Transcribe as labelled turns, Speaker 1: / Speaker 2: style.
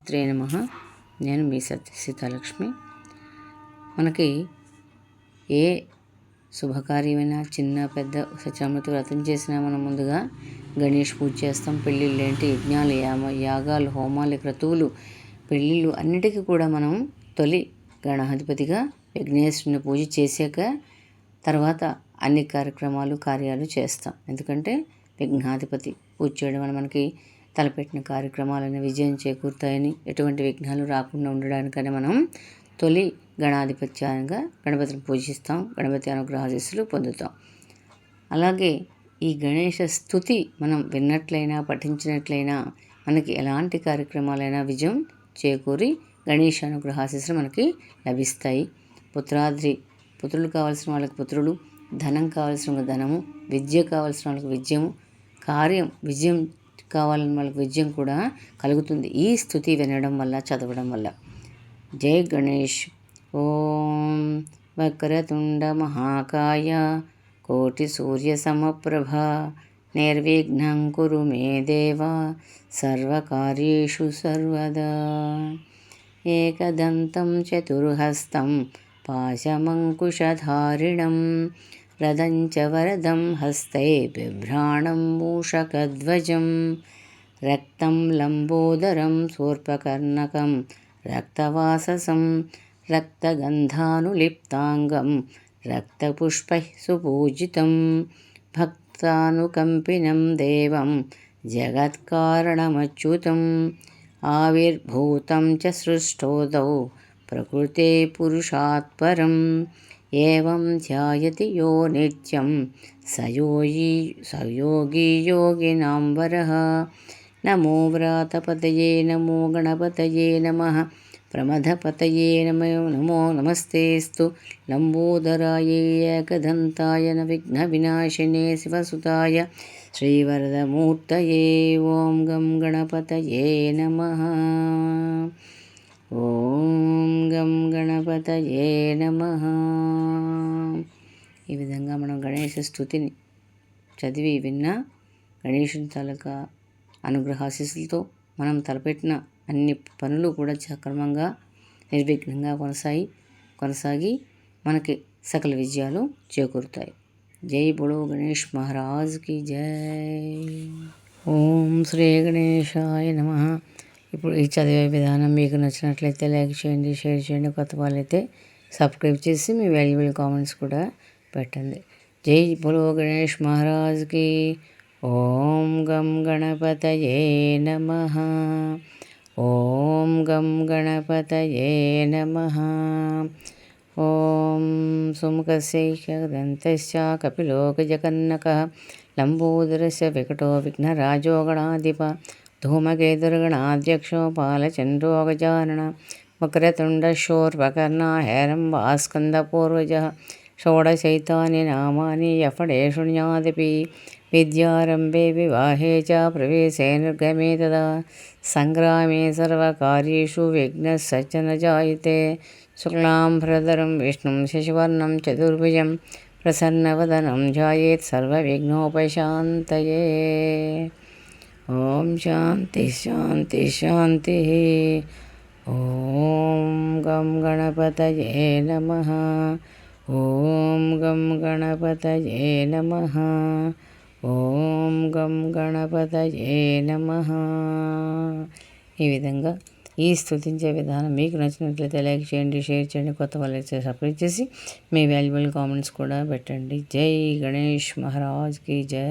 Speaker 1: శ్రీ నమః. నేను మీ సీతాలక్ష్మి. మనకి ఏ శుభకార్యమైనా చిన్న పెద్ద సత్యామృత వ్రతం చేసినా మనం ముందుగా గణేష్ పూజ చేస్తాం. పెళ్ళిళ్ళు ఏంటి, యజ్ఞాలు, యాగాలు, హోమాలు, క్రతువులు, పెళ్ళిళ్ళు అన్నిటికీ కూడా మనం తొలి గణాధిపతిగా విఘ్నేశ్వరుని పూజ చేశాక తర్వాత అన్ని కార్యాలు చేస్తాం. ఎందుకంటే విఘ్నాధిపతి పూజ చేయడం వల్ల మనకి తలపెట్టిన కార్యక్రమాలను విజయం చేకూరుతాయని, ఎటువంటి విఘ్నాలు రాకుండా ఉండడానికని మనం తొలి గణాధిపత్యంగా గణపతిని పూజిస్తాం. గణపతి అనుగ్రహాశీస్సులు పొందుతాం. అలాగే ఈ గణేష స్తుతి మనం విన్నట్లయినా పఠించినట్లయినా మనకి ఎలాంటి కార్యక్రమాలైనా విజయం చేకూరి గణేష్ అనుగ్రహాశీస్సులు మనకి లభిస్తాయి. పుత్రులు కావాల్సిన వాళ్ళకి పుత్రులు, ధనం కావాల్సిన ధనము, విద్య కావాల్సిన వాళ్ళకి విద్యము, విజయం కావాలని వాళ్ళకి విజయం కూడా కలుగుతుంది ఈ స్తుతి వినడం వల్ల, చదవడం వల్ల. జై గణేష్. ఓం వక్రతుండ మహాకాయ కోటి సూర్య సమప్రభ నిర్విఘ్నం కురు మే దేవ సర్వకార్యేషు సర్వదా. ఏకదంతం చతుర్హస్తం పాశమంకుశధారిణం రదంచ వరదం హస్తే బిభ్రాణం మూషకధ్వజం రక్తం లంబోదరం శూర్పకర్ణకం రక్తవాససం రక్తగంధానులిప్తాంగం రక్తపుష్పైః సుపూజితం భక్తానుకంపినం దేవం జగత్కారణమచ్యుతం ఆవిర్భూతం చ సృష్టోదౌ ప్రకృతే పురుషాత్ పరం ఏవం ధ్యాయతి యో నిత్యం సయోగి యోగినాం వరః. నమో వ్రాతపతయే నమో గణపతయే నమః ప్రమథపతయే నమో నమస్తేస్తు లంబోదరాయ ఏకదంతాయ విఘ్న వినాశినే శివసుతాయ శ్రీవరదమూర్తయే. ఓం గం గణపతయే నమః. ఓం గం గణపతయే నమః. ఈ విధంగా మనం గణేష స్తుతిని చదివి విన్నా గణేషుని తాలూకా అనుగ్రహాశీస్సులతో మనం తలపెట్టిన అన్ని పనులు కూడా సక్రమంగా నిర్విఘ్నంగా కొనసాగి మనకి సకల విజయాలు చేకూరుతాయి. జై బోలో గణేష్ మహారాజ్కి జై. ఓం శ్రీ గణేశాయ నమః. ఇప్పుడు ఈ చదివే విధానం మీకు నచ్చినట్లయితే లైక్ చేయండి, షేర్ చేయండి. కొత్త వాళ్ళైతే సబ్స్క్రైబ్ చేసి మీ వాల్యుబుల్ కామెంట్స్ కూడా పెట్టండి. జై బోలో గణేష్ మహారాజ్కి. ఓం గం గణపతయే నమః. ఓం గం గణపతయే నమః. ఓం సుముఖస్య దంతస్య కపిలో గజకర్ణకః లంబోదరస్య వికటో విఘ్నరాజో గణాధిప ధూమకేతుర్గణాధ్యక్షో బాలచంద్రో గజానన వక్రతుండ శూర్పకర్ణ హేరంబాస్కందపూర్వజः షోడశైతాని నామాని యఫడే శృణ్యాదపి విద్యారంభే వివాహే చ ప్రవేశే నిర్గమే తదా సంగ్రామే సర్వకార్యేషు విఘ్నః సచన జాయతే. శుక్లాంబరధరం విష్ణుం శశివర్ణం చతుర్భుజం ప్రసన్నవదనం ధ్యాయేత్ సర్వవిఘ్నోపశాంతయే. ఓం శాంతి శాంతి శాంతి. ఓం గం గణపతయే నమః. ఓం గం గణపతయే నమః. ఓం గం గణపతయే నమః. ఈ విధంగా ఈ స్తుతించే విధానం మీకు నచ్చినట్లయితే లైక్ చేయండి, షేర్ చేయండి. కొత్త వాళ్ళైతే సబ్స్క్రైబ్ చేసి మీ వాల్యుబుల్ కామెంట్స్ కూడా పెట్టండి. జై గణేష్ మహారాజ్కి జై.